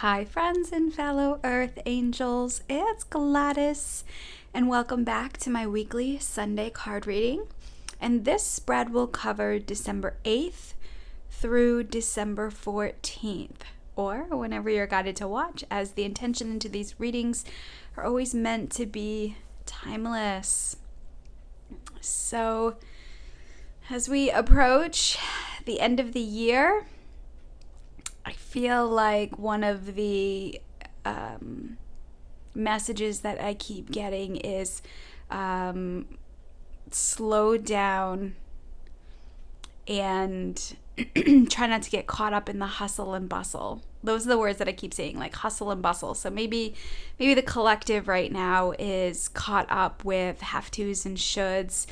Hi, friends and fellow Earth Angels. It's Gladys, and welcome back to my weekly Sunday card reading. And this spread will cover December 8th through December 14th, or whenever you're guided to watch, as the intention into these readings are always meant to be timeless. So, as we approach the end of the year, I feel like one of the messages that I keep getting is slow down and try not to get caught up in the hustle and bustle. Those are the words that I keep saying, like hustle and bustle. So maybe the collective right now is caught up with have-tos and shoulds.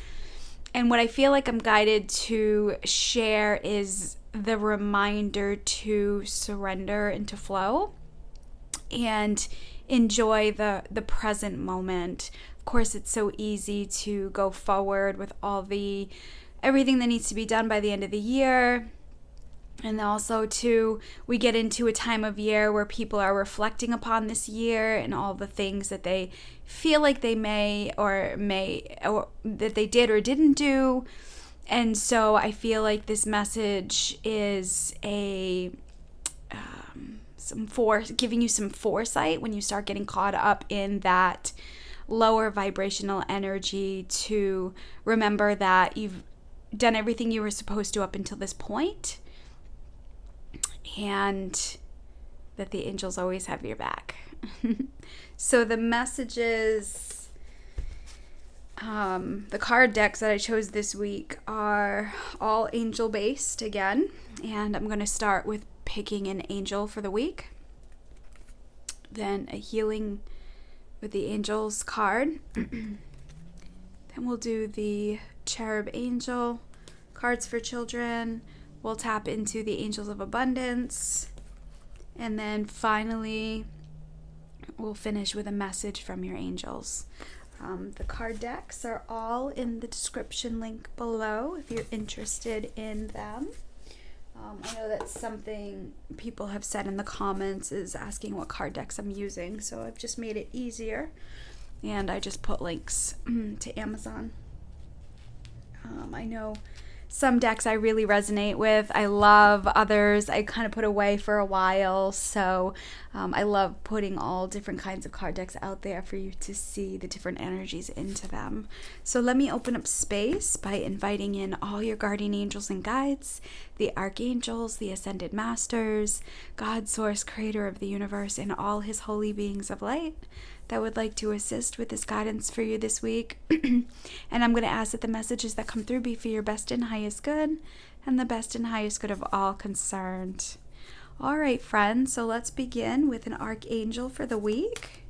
And what I feel like I'm guided to share is the reminder to surrender and to flow and enjoy the present moment. Of course, it's so easy to go forward with everything that needs to be done by the end of the year. And also we get into a time of year where people are reflecting upon this year and all the things that they feel like they may or that they did or didn't do. And so I feel like this message is giving you some foresight when you start getting caught up in that lower vibrational energy, to remember that you've done everything you were supposed to up until this point, and that the angels always have your back. So the messages, the card decks that I chose this week are all angel based again, and I'm going to start with picking an angel for the week, then a healing with the angels card, then we'll do the cherub angel cards for children, we'll tap into the angels of abundance, and then finally we'll finish with a message from your angels. The card decks are all in the description link below if you're interested in them. I know that's something people have said in the comments, is asking what card decks I'm using, so I've just made it easier, and I just put links to Amazon. I know some decks I really resonate with. I love others I kind of put away for a while. So I love putting all different kinds of card decks out there for you to see the different energies into them. So let me open up space by inviting in all your guardian angels and guides, the archangels, the ascended masters, God, source, creator of the universe, and all his holy beings of light that would like to assist with this guidance for you this week. And I'm going to ask that the messages that come through be for your best and highest good, and the best and highest good of all concerned. All right, friends, so let's begin with an archangel for the week.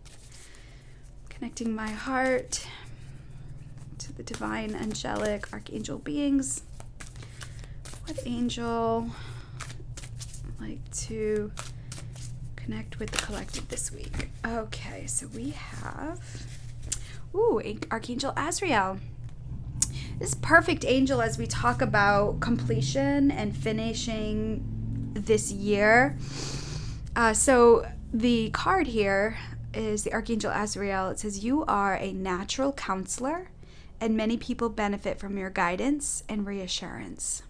Connecting my heart to the divine angelic archangel beings. What angel would like to connect with the collective this week? Okay, so we have Archangel Azrael. This perfect angel as we talk about completion and finishing this year. So the card here is the Archangel Azrael. It says, you are a natural counselor, and many people benefit from your guidance and reassurance.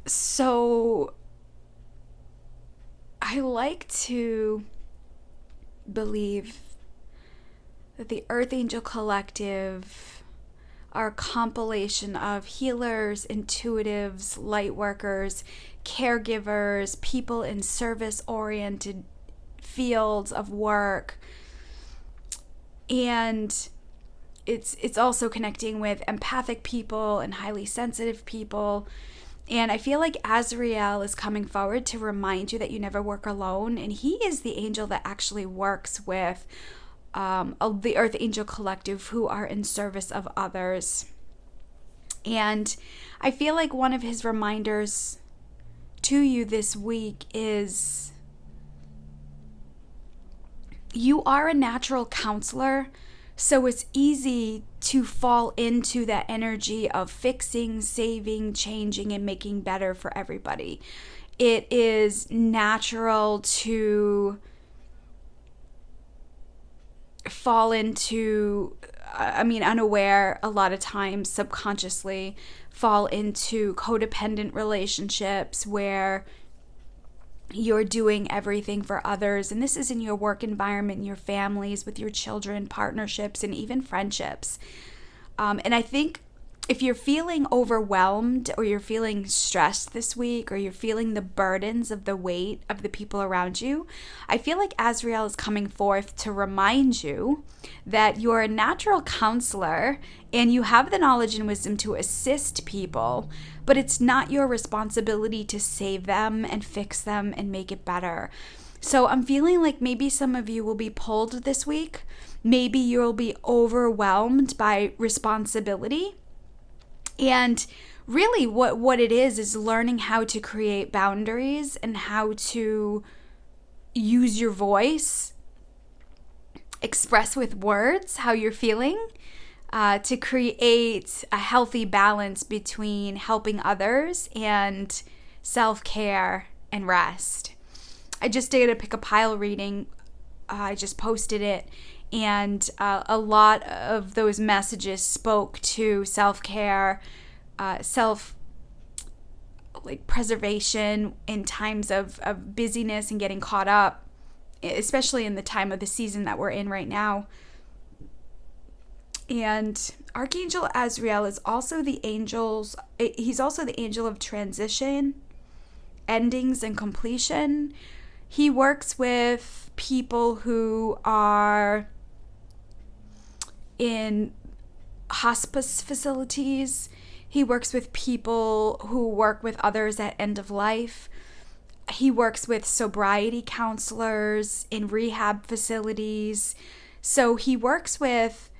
So I like to believe that the Earth Angel Collective are a compilation of healers, intuitives, light workers, caregivers, people in service-oriented fields of work. And it's also connecting with empathic people and highly sensitive people. And I feel like Azrael is coming forward to remind you that you never work alone. And he is the angel that actually works with the Earth Angel Collective, who are in service of others. And I feel like one of his reminders to you this week is, you are a natural counselor So it's easy to fall into that energy of fixing, saving, changing, and making better for everybody. It is natural to fall into, unaware, a lot of times subconsciously, fall into codependent relationships where you're doing everything for others. And this is in your work environment, in your families, with your children, partnerships, and even friendships. And I think if you're feeling overwhelmed or you're feeling stressed this week or you're feeling the burdens of the weight of the people around you, I feel like Azrael is coming forth to remind you that you're a natural counselor and you have the knowledge and wisdom to assist people, but it's not your responsibility to save them and fix them and make it better. So I'm feeling like maybe some of you will be pulled this week. Maybe you'll be overwhelmed by responsibility. And really what it is learning how to create boundaries and how to use your voice, express with words how you're feeling, to create a healthy balance between helping others and self-care and rest. I just did a pick a pile reading. I just posted it. And a lot of those messages spoke to self-care, preservation in times of busyness and getting caught up, especially in the time of the season that we're in right now. And Archangel Azrael is also he's also the angel of transition, endings, and completion. He works with people who are in hospice facilities. He works with people who work with others at end of life. He works with sobriety counselors in rehab facilities. So he works with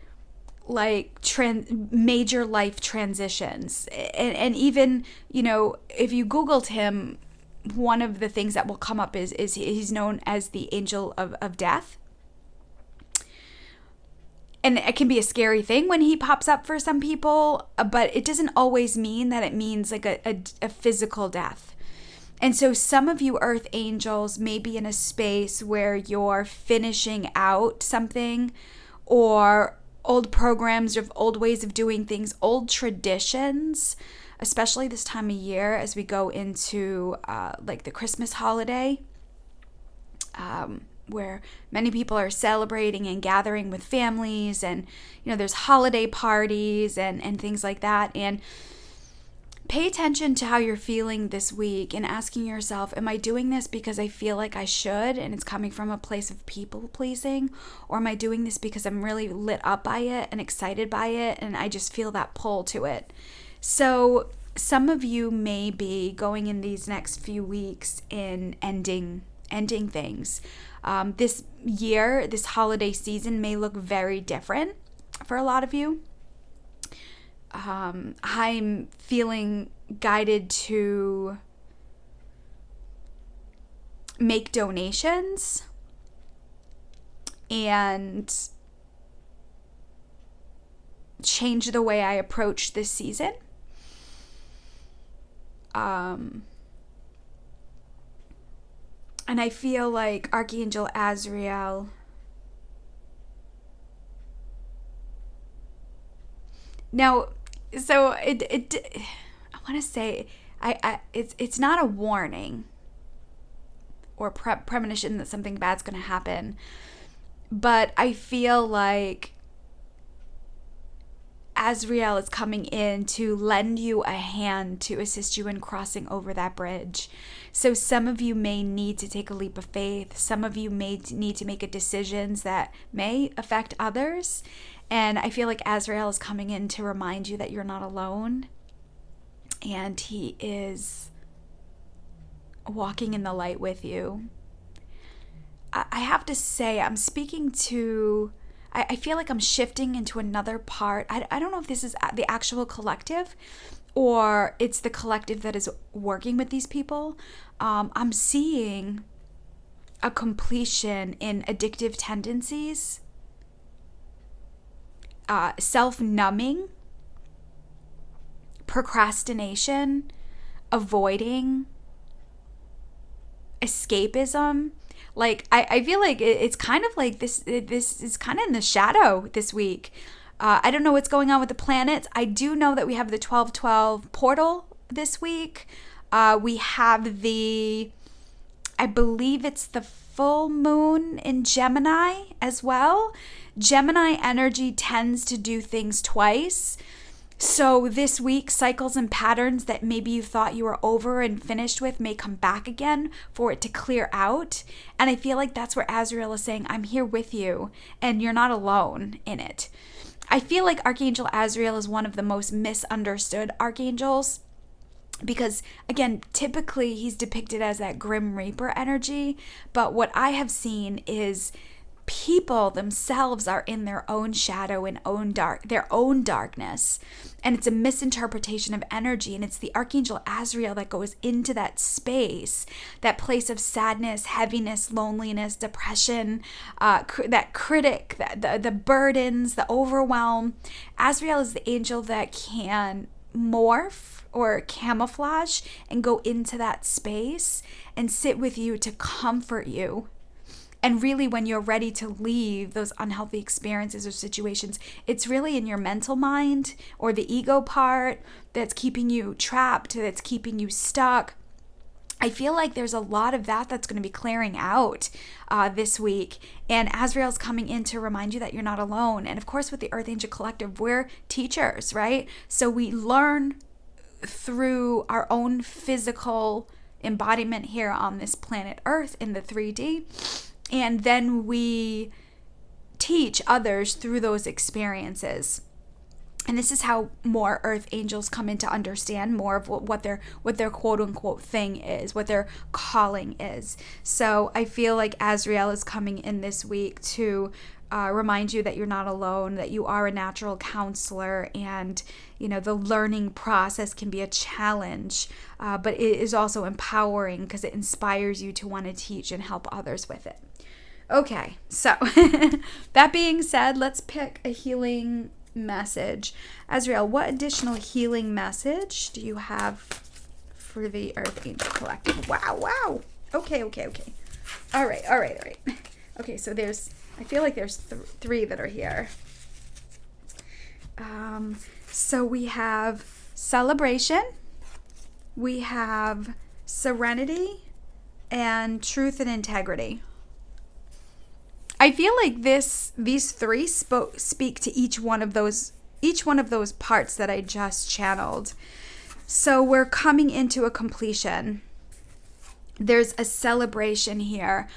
major life transitions. And even, if you Googled him, one of the things that will come up is he's known as the angel of death. And it can be a scary thing when he pops up for some people, but it doesn't always mean that it means like a physical death. And so some of you earth angels may be in a space where you're finishing out something, or old programs or old ways of doing things, old traditions, especially this time of year as we go into the Christmas holiday, where many people are celebrating and gathering with families, and there's holiday parties and things like that. And pay attention to how you're feeling this week and asking yourself, am I doing this because I feel like I should and it's coming from a place of people pleasing, or am I doing this because I'm really lit up by it and excited by it and I just feel that pull to it? So some of you may be going in these next few weeks in ending things. This year, this holiday season may look very different for a lot of you. I'm feeling guided to make donations and change the way I approach this season. And I feel like Archangel Azrael now, so I want to say it's not a warning or premonition that something bad's going to happen, but I feel like Azrael is coming in to lend you a hand to assist you in crossing over that bridge. So some of you may need to take a leap of faith. Some of you may need to make decisions that may affect others. And I feel like Azrael is coming in to remind you that you're not alone. And he is walking in the light with you. I have to say, I'm speaking to... I feel like I'm shifting into another part. I don't know if this is the actual collective or it's the collective that is working with these people. I'm seeing a completion in addictive tendencies. self-numbing, procrastination, avoiding, escapism. Like, I feel like it's kind of like this is kind of in the shadow this week. I don't know what's going on with the planets. I do know that we have the 12/12 portal this week. We have I believe it's the full moon in Gemini as well. Gemini energy tends to do things twice. So this week, cycles and patterns that maybe you thought you were over and finished with may come back again for it to clear out. And I feel like that's where Azrael is saying, I'm here with you and you're not alone in it. I feel like Archangel Azrael is one of the most misunderstood archangels because, again, typically he's depicted as that Grim Reaper energy. But what I have seen is people themselves are in their own shadow and their own darkness, and it's a misinterpretation of energy, and it's the Archangel Azrael that goes into that space, that place of sadness, heaviness, loneliness, depression, that critic, the burdens, the overwhelm. Azrael is the angel that can morph or camouflage and go into that space and sit with you to comfort you. And really, when you're ready to leave those unhealthy experiences or situations, it's really in your mental mind or the ego part that's keeping you trapped, that's keeping you stuck. I feel like there's a lot of that's going to be clearing out this week. And Azrael's coming in to remind you that you're not alone. And of course, with the Earth Angel Collective, we're teachers, right? So we learn through our own physical embodiment here on this planet Earth in the 3D. And then we teach others through those experiences. And this is how more Earth angels come in to understand more of what their quote unquote thing is, what their calling is. So I feel like Azrael is coming in this week to remind you that you're not alone, that you are a natural counselor, and the learning process can be a challenge, but it is also empowering because it inspires you to want to teach and help others with it. Okay, so that being said, let's pick a healing message. Azrael, what additional healing message do you have for the Earth Angel Collective? Wow. Okay. All right. Okay, so I feel like there's three that are here. So we have celebration, we have serenity, and truth and integrity. I feel like these three speak to each one of those parts that I just channeled. So we're coming into a completion. There's a celebration here.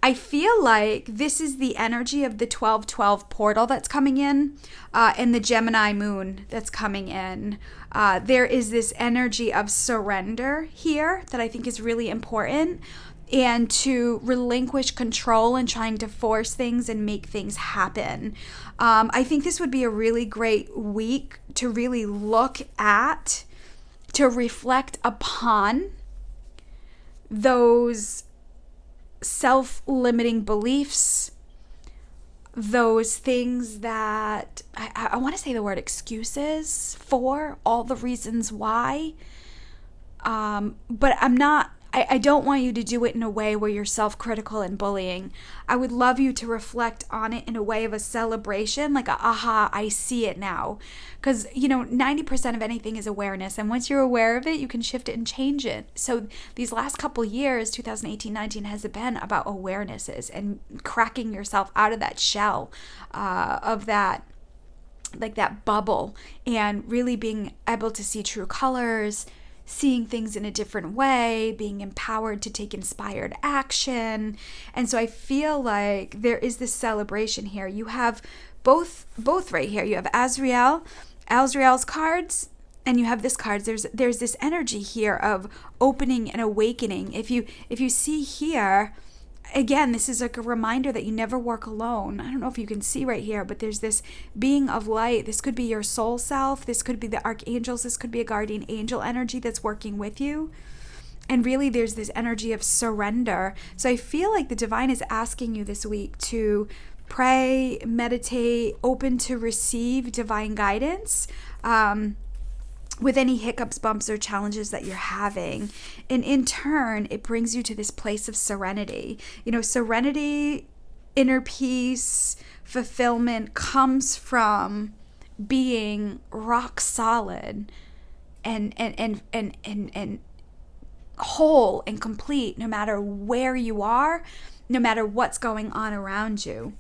I feel like this is the energy of the 12/12 portal that's coming in, and the Gemini moon that's coming in. There is this energy of surrender here that I think is really important, and to relinquish control and trying to force things and make things happen. I think this would be a really great week to really look at, to reflect upon those self-limiting beliefs, those things that I want to say the word excuses for, all the reasons why. But I don't want you to do it in a way where you're self-critical and bullying. I would love you to reflect on it in a way of a celebration, like aha, I see it now. Because, 90% of anything is awareness. And once you're aware of it, you can shift it and change it. So these last couple years, 2018-19, has been about awarenesses and cracking yourself out of that shell of that, like that bubble, and really being able to see true colors, seeing things in a different way, being empowered to take inspired action. And so I feel like there is this celebration here. You have both right here. You have Azrael's cards, and you have this card. There's this energy here of opening and awakening. If you see here, again, this is like a reminder that you never work alone. I don't know if you can see right here, but there's this being of light. This could be your soul self. This could be the archangels. This could be a guardian angel energy that's working with you. And really, there's this energy of surrender. So I feel like the divine is asking you this week to pray, meditate, open to receive divine guidance with any hiccups, bumps, or challenges that you're having. And in turn, it brings you to this place of serenity. Serenity, inner peace, fulfillment comes from being rock solid and whole and complete, no matter where you are, no matter what's going on around you.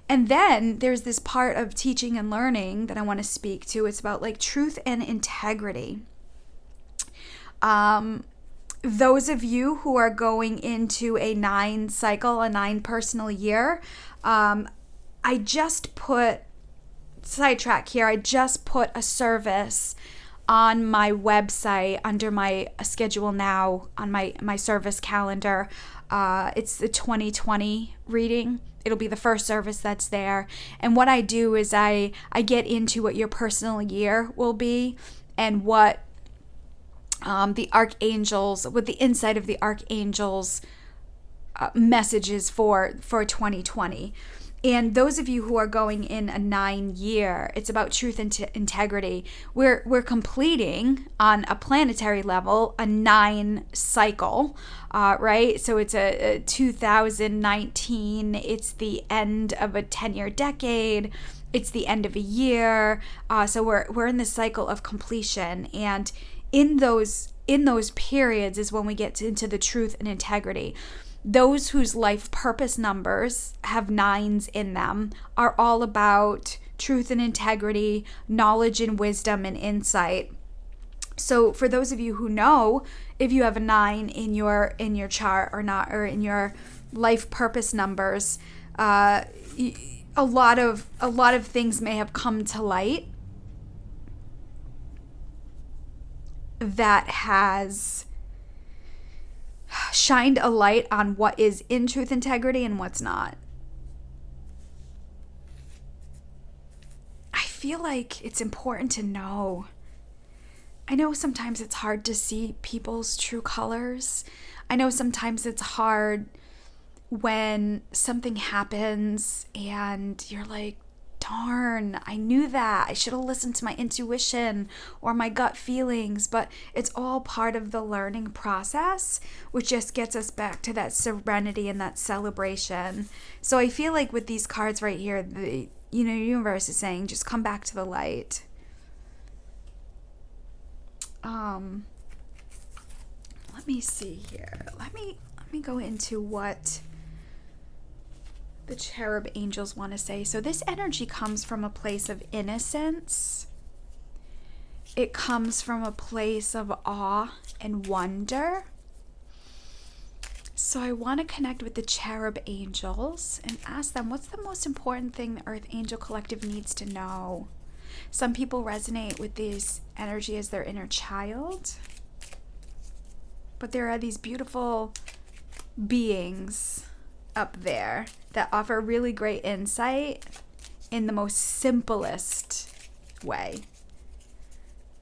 And then there's this part of teaching and learning that I want to speak to. It's about like truth and integrity. Those of you who are going into a 9 cycle, a 9 personal year, I just put a service on my website under my schedule now on my service calendar. It's the 2020 reading. It'll be the first service that's there. And what I do is I get into what your personal year will be and what the archangels, what the insight of the archangels messages for 2020. And those of you who are going in a 9 year, it's about truth and integrity. We're completing on a planetary level a 9 cycle, right? So it's a 2019. It's the end of a 10-year decade. It's the end of a year. So we're in this cycle of completion, and in those periods is when we get into the truth and integrity. Those whose life purpose numbers have 9s in them are all about truth and integrity, knowledge and wisdom and insight. So for those of you who know, if you have a 9 in your chart or not, or in your life purpose numbers, a lot of things may have come to light that has shined a light on what is in truth integrity and what's not. I feel like it's important to know. I know sometimes it's hard to see people's true colors. I know sometimes it's hard when something happens and you're like, darn, I knew that. I should have listened to my intuition or my gut feelings, but it's all part of the learning process, which just gets us back to that serenity and that celebration. So I feel like with these cards right here, the universe is saying, just come back to the light. Let me see here. Let me go into what the cherub angels want to say. So this energy comes from a place of innocence. It comes from a place of awe and wonder. So I want to connect with the cherub angels and ask them, what's the most important thing the Earth Angel Collective needs to know? Some people resonate with this energy as their inner child, but there are these beautiful beings up there that offer really great insight in the most simplest way.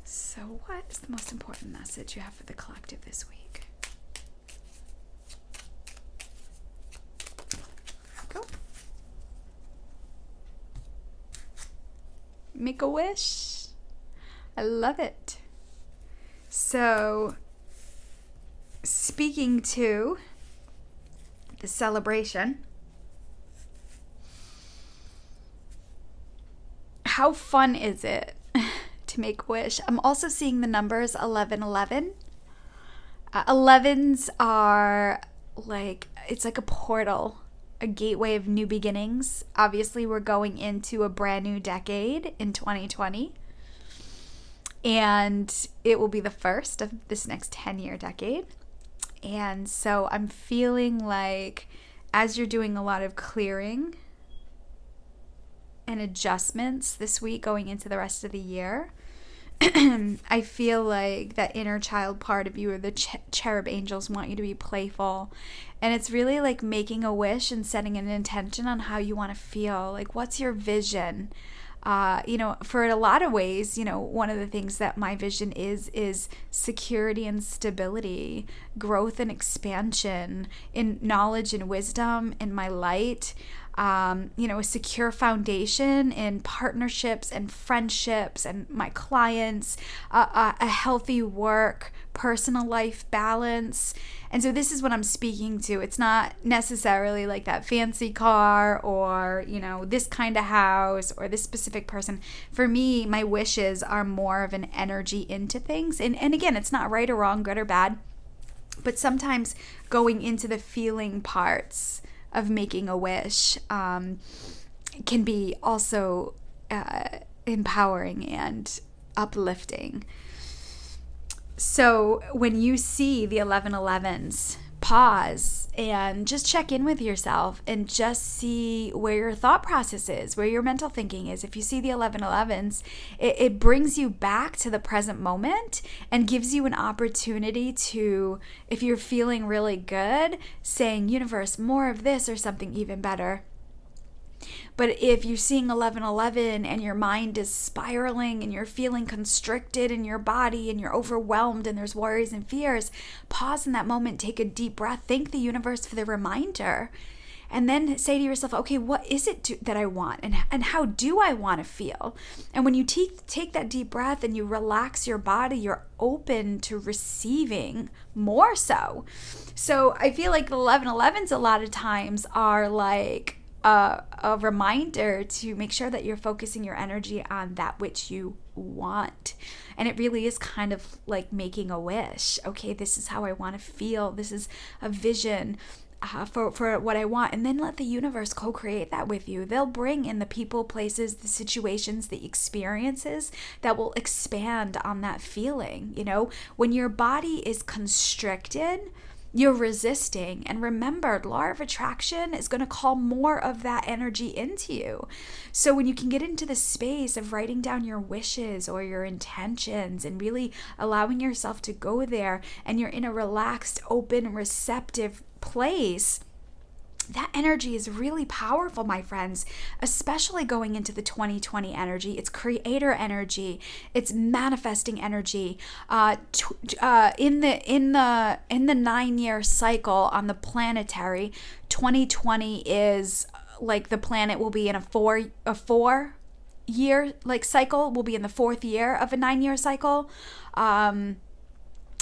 So what is the most important message you have for the collective this week? Go. Make a wish. I love it. So, speaking to the celebration, how fun is it to make a wish? I'm also seeing the numbers 1111. 11s are it's like a portal, a gateway of new beginnings. Obviously, we're going into a brand new decade in 2020. And it will be the first of this next 10-year decade. And so I'm feeling like as you're doing a lot of clearing and adjustments this week going into the rest of the year, I feel like that inner child part of you or the cherub angels want you to be playful. And it's really like making a wish and setting an intention on how you want to feel. Like, what's your vision? For a lot of ways, one of the things that my vision is security and stability, growth and expansion in knowledge and wisdom, in my light, a secure foundation in partnerships and friendships and my clients, a healthy work, personal life balance. And so this is what I'm speaking to. It's not necessarily like that fancy car or, this kind of house or this specific person. For me, my wishes are more of an energy into things. And again, it's not right or wrong, good or bad. But sometimes going into the feeling parts of making a wish can be also empowering and uplifting. So when you see the 1111s, pause and just check in with yourself and just see where your thought process is, where your mental thinking is. If you see the 1111s, it brings you back to the present moment and gives you an opportunity to, if you're feeling really good, saying, universe, more of this or something even better. But if you're seeing 1111 and your mind is spiraling and you're feeling constricted in your body and you're overwhelmed and there's worries and fears, pause in that moment, take a deep breath, thank the universe for the reminder, and then say to yourself, okay, what is it that I want and how do I want to feel? And when you take that deep breath and you relax your body, you're open to receiving more so. So I feel like the 1111s a lot of times are like a reminder to make sure that you're focusing your energy on that which you want. And it really is kind of like making a wish. Okay, this is how I want to feel. This is a vision for what I want. And then let the universe co-create that with you. They'll bring in the people, places, the situations, the experiences that will expand on that feeling. When your body is constricted, you're resisting. And remember, law of attraction is going to call more of that energy into you. So when you can get into the space of writing down your wishes or your intentions and really allowing yourself to go there, and you're in a relaxed, open, receptive place, that energy is really powerful, my friends, especially going into the 2020 energy. It's creator energy. It's manifesting energy. In the 9-year cycle on the planetary, 2020 is like the planet will be in a 4-year like cycle. Will be in the 4th year of a 9-year cycle.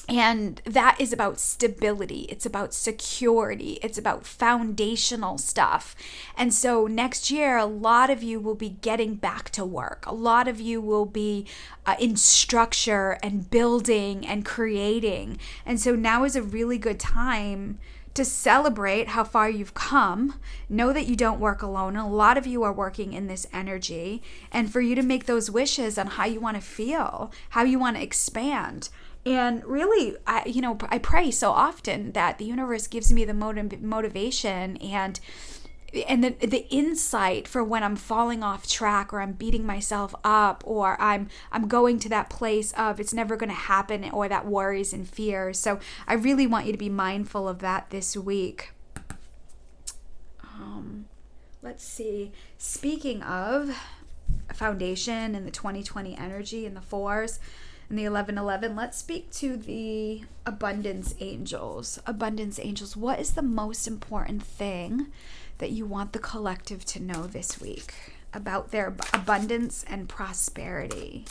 And that is about stability. It's about security. It's about foundational stuff. And so next year, a lot of you will be getting back to work. A lot of you will be in structure and building and creating. And so now is a really good time to celebrate how far you've come. Know that you don't work alone. A lot of you are working in this energy. And for you to make those wishes on how you want to feel, how you want to expand. And really, I pray so often that the universe gives me the motivation and the insight for when I'm falling off track or I'm beating myself up or I'm going to that place of it's never going to happen or that worries and fears. So I really want you to be mindful of that this week. Let's see. Speaking of foundation and the 2020 energy and the 4s, and the 1111, let's speak to the abundance angels. Abundance angels, what is the most important thing that you want the collective to know this week about their abundance and prosperity?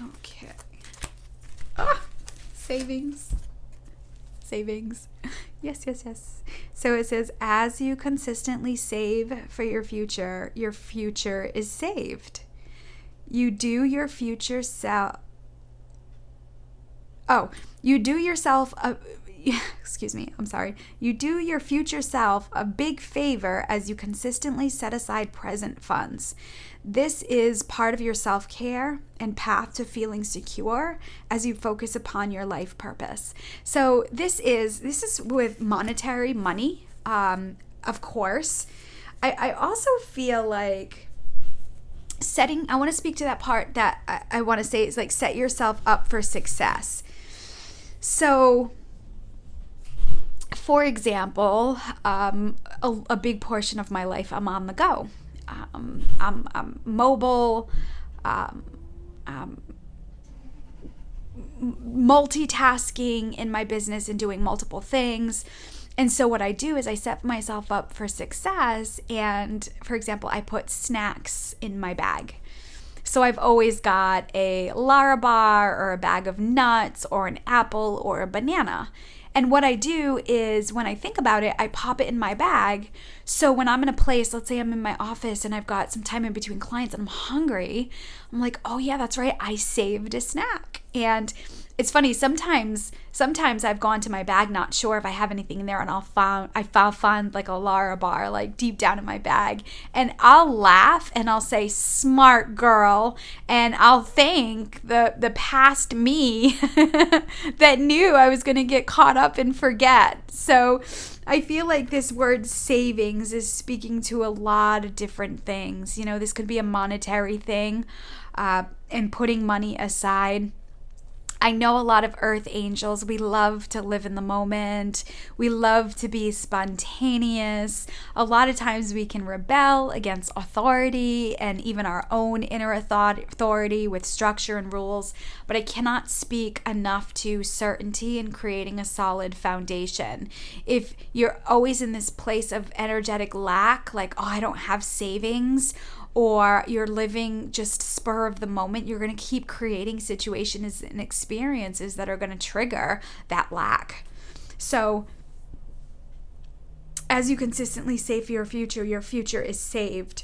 Okay. Savings. Yes. So it says, as you consistently save for your future is saved. You do your future self. You do yourself a You do your future self a big favor as you consistently set aside present funds. This is part of your self-care and path to feeling secure as you focus upon your life purpose. So this is with monetary money, of course. I also feel like I want to speak to that part that I want to say is like set yourself up for success. So For example, a big portion of my life, I'm on the go. I'm mobile, multitasking in my business and doing multiple things. And so what I do is I set myself up for success. And for example, I put snacks in my bag. So I've always got a Larabar or a bag of nuts or an apple or a banana. And what I do is when I think about it, I pop it in my bag. So when I'm in a place, let's say I'm in my office and I've got some time in between clients and I'm hungry, I'm like, oh yeah, that's right, I saved a snack. And it's funny, sometimes I've gone to my bag not sure if I have anything in there, and I found like a Larabar like deep down in my bag, and I'll laugh and I'll say, smart girl, and I'll thank the past me that knew I was going to get caught up and forget. So I feel like this word savings is speaking to a lot of different things. You know, this could be a monetary thing, and putting money aside. I know a lot of earth angels, we love to live in the moment. We love to be spontaneous. A lot of times we can rebel against authority and even our own inner authority with structure and rules. But I cannot speak enough to certainty in creating a solid foundation. If you're always in this place of energetic lack, like, oh, I don't have savings, or you're living just spur of the moment, you're going to keep creating situations and experiences that are going to trigger that lack. So as you consistently save for your future is saved.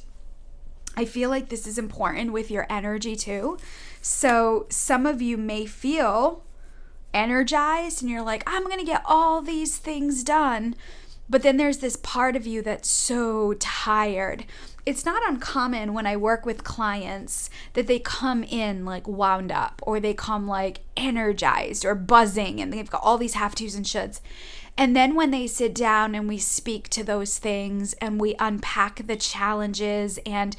I feel like this is important with your energy too. So some of you may feel energized and you're like, I'm going to get all these things done. But then there's this part of you that's so tired. It's not uncommon when I work with clients that they come in like wound up, or they come like energized or buzzing, and they've got all these have tos and shoulds. And then when they sit down and we speak to those things and we unpack the challenges and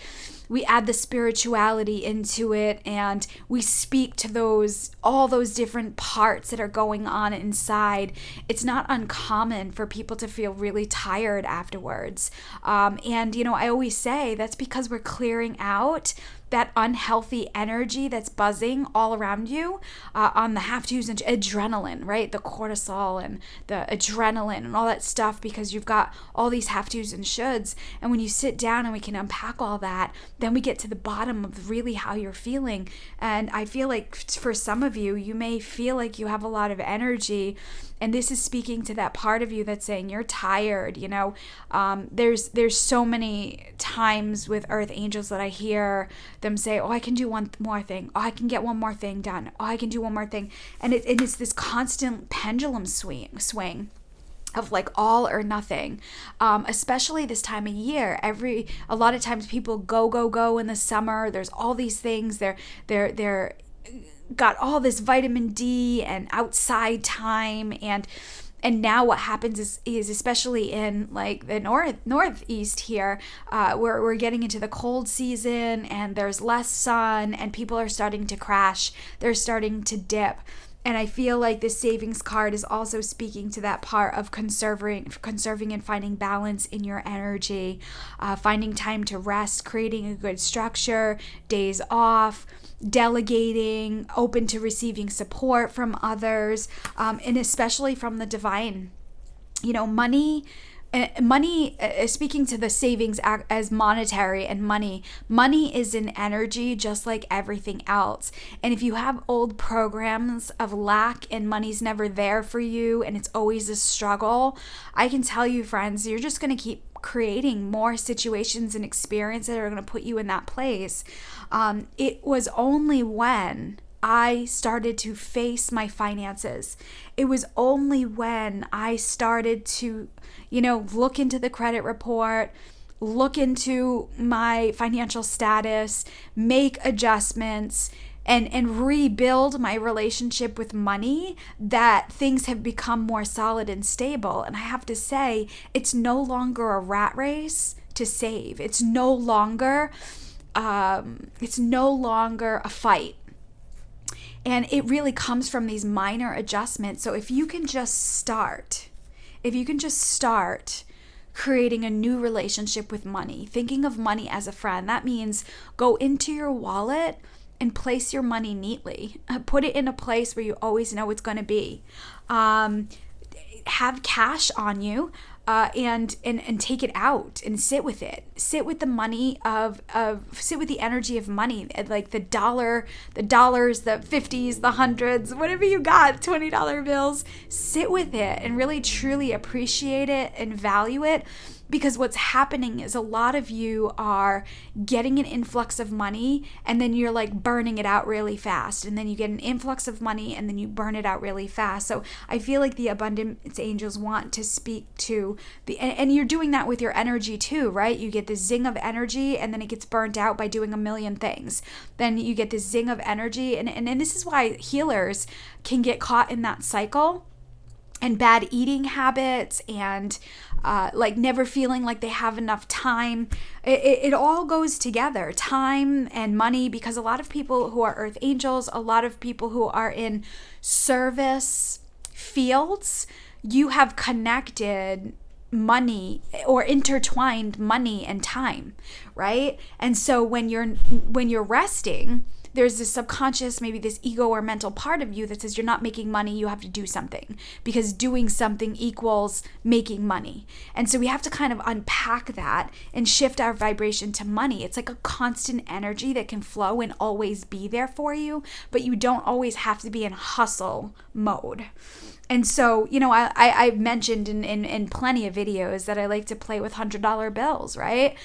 we add the spirituality into it and we speak to all those different parts that are going on inside, it's not uncommon for people to feel really tired afterwards. And, you know, I always say that's because we're clearing out that unhealthy energy that's buzzing all around you on the have-tos and adrenaline, right? The cortisol and the adrenaline and all that stuff, because you've got all these have-tos and shoulds. And when you sit down and we can unpack all that, then we get to the bottom of really how you're feeling. And I feel like for some of you, you may feel like you have a lot of energy, and this is speaking to that part of you that's saying you're tired. You know, there's so many times with earth angels that I hear them say, oh, I can do one more thing. Oh, I can get one more thing done. Oh, I can do one more thing. And it's this constant pendulum swing of like all or nothing, especially this time of year. A lot of times people go in the summer. There's all these things. They're got all this vitamin D and outside time, and now what happens is especially in like the northeast here, where we're getting into the cold season and there's less sun and people are starting to crash. They're starting to dip. And I feel like this savings card is also speaking to that part of conserving and finding balance in your energy, finding time to rest, creating a good structure, days off, delegating, open to receiving support from others, and especially from the divine. You know, money, speaking to the savings as monetary and money is an energy just like everything else. And if you have old programs of lack and money's never there for you and it's always a struggle, I can tell you, friends, you're just going to keep creating more situations and experiences that are going to put you in that place. It was only when I started to face my finances, it was only when I started to, look into the credit report, look into my financial status, make adjustments, and rebuild my relationship with money, that things have become more solid and stable. And I have to say, it's no longer a rat race to save. It's no longer a fight. And it really comes from these minor adjustments. So if you can just start if you can just start creating a new relationship with money, thinking of money as a friend, that means go into your wallet and place your money neatly. Put it in a place where you always know it's going to be. Have cash on you, and take it out and sit with it. Sit with the money sit with the energy of money, like the dollars, the 50s, the hundreds, whatever you got, $20 bills. Sit with it and really truly appreciate it and value it. Because what's happening is a lot of you are getting an influx of money and then you're like burning it out really fast. And then you get an influx of money and then you burn it out really fast. So I feel like the abundance angels want to speak to and you're doing that with your energy too, right? You get this zing of energy and then it gets burnt out by doing a million things. Then you get this zing of energy. And this is why healers can get caught in that cycle. And bad eating habits and like never feeling like they have enough time. It all goes together, time and money, because a lot of people who are earth angels, a lot of people who are in service fields, you have connected money or intertwined money and time, right? And so when you're resting, there's this subconscious, maybe this ego or mental part of you that says you're not making money, you have to do something, because doing something equals making money. And so we have to kind of unpack that and shift our vibration to money. It's like a constant energy that can flow and always be there for you, but you don't always have to be in hustle mode. And so, I've mentioned in plenty of videos that I like to play with $100 bills, right?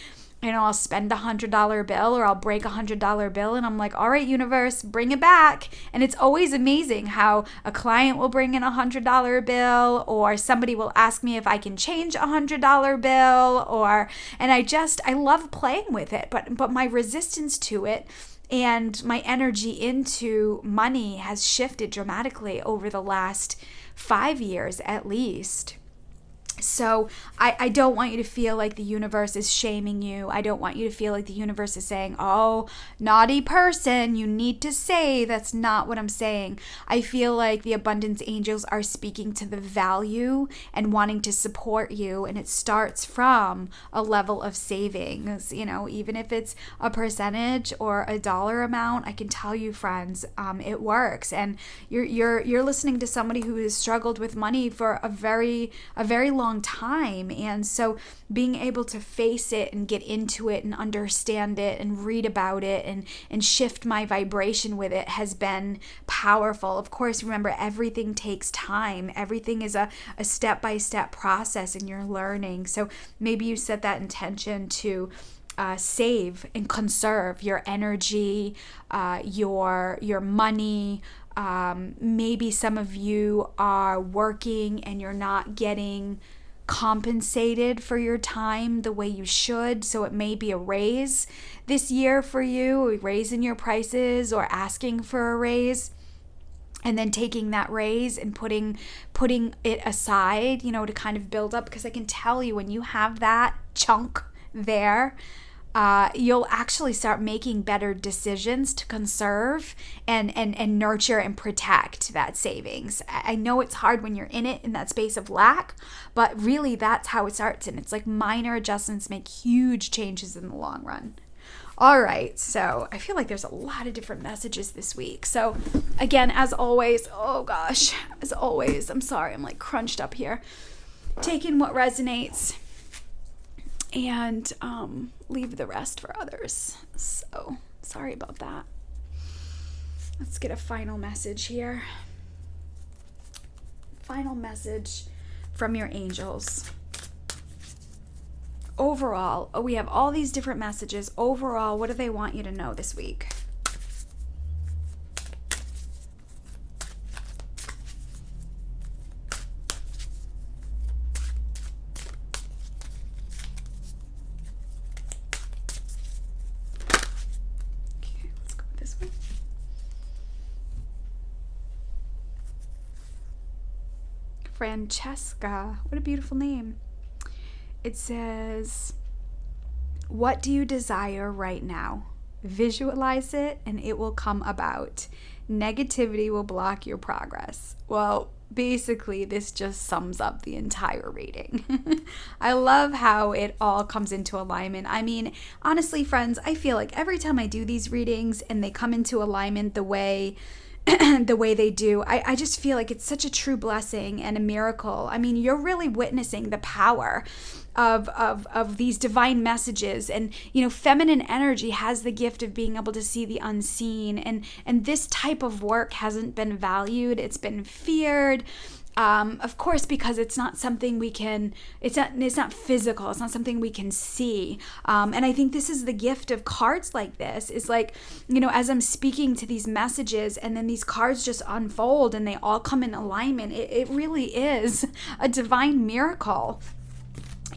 I'll spend $100 bill or I'll break $100 bill and I'm like, all right, universe, bring it back. And it's always amazing how a client will bring in $100 bill or somebody will ask me if I can change $100 bill and I love playing with it, but my resistance to it and my energy into money has shifted dramatically over the last 5 years at least. So I don't want you to feel like the universe is shaming you. I don't want you to feel like the universe is saying, oh, naughty person, you need to save. That's not what I'm saying. I feel like the abundance angels are speaking to the value and wanting to support you. And it starts from a level of savings, even if it's a percentage or a dollar amount. I can tell you, friends, it works. And you're listening to somebody who has struggled with money for a very long time. And so being able to face it and get into it and understand it and read about it and shift my vibration with it has been powerful. Of course, remember, everything takes time. Everything is a step-by-step process and you're learning. So maybe you set that intention to save and conserve your energy, your money. Maybe some of you are working and you're not getting compensated for your time the way you should. So it may be a raise this year for you, raising your prices or asking for a raise. And then taking that raise and putting it aside, to kind of build up. Because I can tell you, when you have that chunk there, you'll actually start making better decisions to conserve and nurture and protect that savings. I know it's hard when you're in it, in that space of lack, but really that's how it starts. And it's like minor adjustments make huge changes in the long run. All right, so I feel like there's a lot of different messages this week. So again, as always, I'm sorry, I'm like crunched up here. Taking what resonates and leave the rest for others. So sorry about that. Let's get a final message here. Final message from your angels. Overall, we have all these different messages. Overall, what do they want you to know this week? Okay, let's go with this one. Francesca, what a beautiful name. It says, what do you desire right now? Visualize it and it will come about. Negativity will block your progress. Well, basically this just sums up the entire reading. I love how it all comes into alignment. I mean, honestly, friends, I feel like every time I do these readings and they come into alignment the way they do, I just feel like it's such a true blessing and a miracle. I mean, you're really witnessing the power of these divine messages. And feminine energy has the gift of being able to see the unseen, and this type of work hasn't been valued. It's been feared, of course, because it's not something we can, it's not physical, it's not something we can see. And I think this is the gift of cards like this, is like, as I'm speaking to these messages and then these cards just unfold and they all come in alignment, it really is a divine miracle.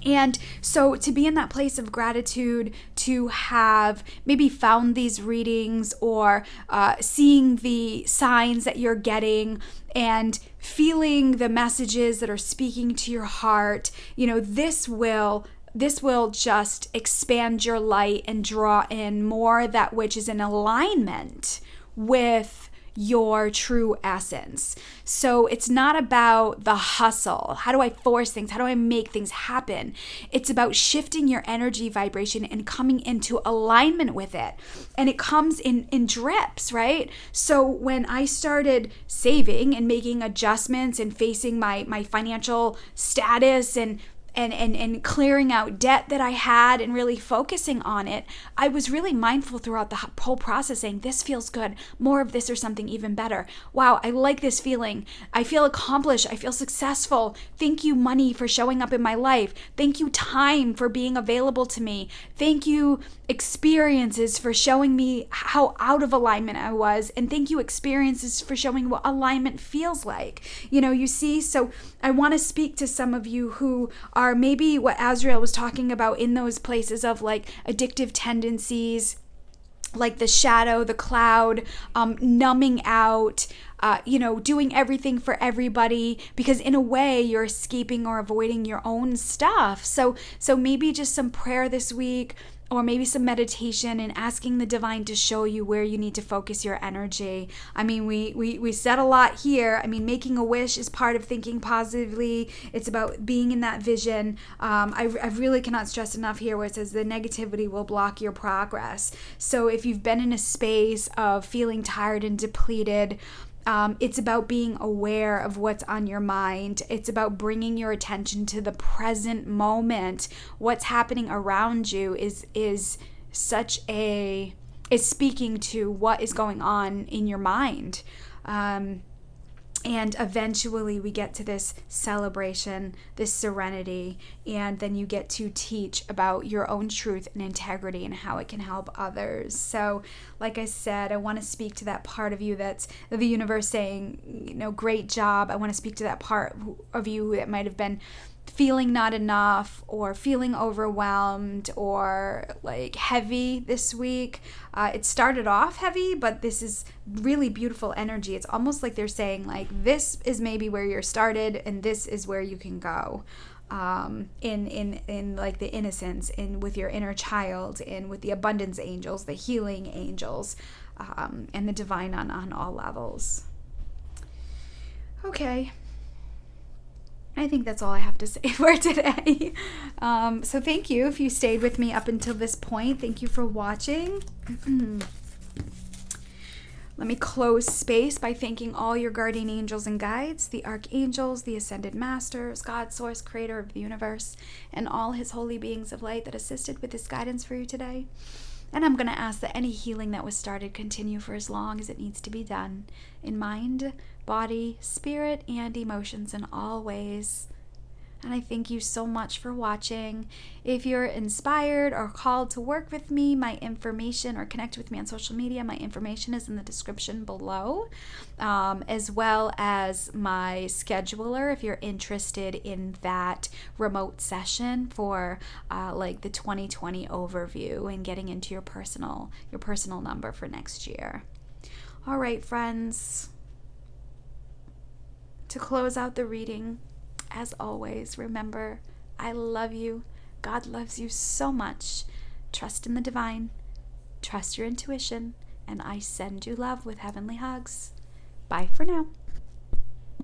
And so to be in that place of gratitude, to have maybe found these readings or seeing the signs that you're getting and feeling the messages that are speaking to your heart, this will just expand your light and draw in more that which is in alignment with your true essence. So it's not about the hustle. How do I force things? How do I make things happen? It's about shifting your energy vibration and coming into alignment with it. And it comes in drips, right? So when I started saving and making adjustments and facing my financial status and clearing out debt that I had and really focusing on it, I was really mindful throughout the whole process, saying, this feels good, more of this or something even better. Wow, I like this feeling. I feel accomplished. I feel successful. Thank you, money, for showing up in my life. Thank you, time, for being available to me. Thank you, experiences, for showing me how out of alignment I was. And thank you, experiences, for showing what alignment feels like. You see, so I want to speak to some of you who are maybe what Azrael was talking about, in those places of like addictive tendencies, like the shadow, the cloud, numbing out, doing everything for everybody, because in a way you're escaping or avoiding your own stuff. So maybe just some prayer this week, or maybe some meditation and asking the divine to show you where you need to focus your energy. I mean, we said a lot here. I mean, making a wish is part of thinking positively. It's about being in that vision. I really cannot stress enough here where it says the negativity will block your progress. So if you've been in a space of feeling tired and depleted, it's about being aware of what's on your mind. It's about bringing your attention to the present moment. What's happening around you is speaking to what is going on in your mind. And eventually we get to this celebration, this serenity, and then you get to teach about your own truth and integrity and how it can help others. So, like I said, I want to speak to that part of you that's the universe saying, great job. I want to speak to that part of you that might have been feeling not enough or feeling overwhelmed or like heavy this week. It started off heavy, but this is really beautiful energy. It's almost like they're saying, like, this is maybe where you're started and this is where you can go. In like the innocence, and with your inner child, and with the abundance angels, the healing angels, and the divine on all levels. Okay. I think that's all I have to say for today. So thank you if you stayed with me up until this point. Thank you for watching. Let me close space by thanking all your guardian angels and guides, the archangels, the ascended masters, God, source, creator of the universe, and all his holy beings of light that assisted with this guidance for you today. And I'm going to ask that any healing that was started continue for as long as it needs to be done, in mind, body, spirit, and emotions in all ways. And I thank you so much for watching. If you're inspired or called to work with me, my information, or connect with me on social media, my information is in the description below, as well as my scheduler if you're interested in that remote session for like the 2020 overview and getting into your personal number for next year. All right, friends. To close out the reading, as always, remember, I love you. God loves you so much. Trust in the divine. Trust your intuition. And I send you love with heavenly hugs. Bye for now.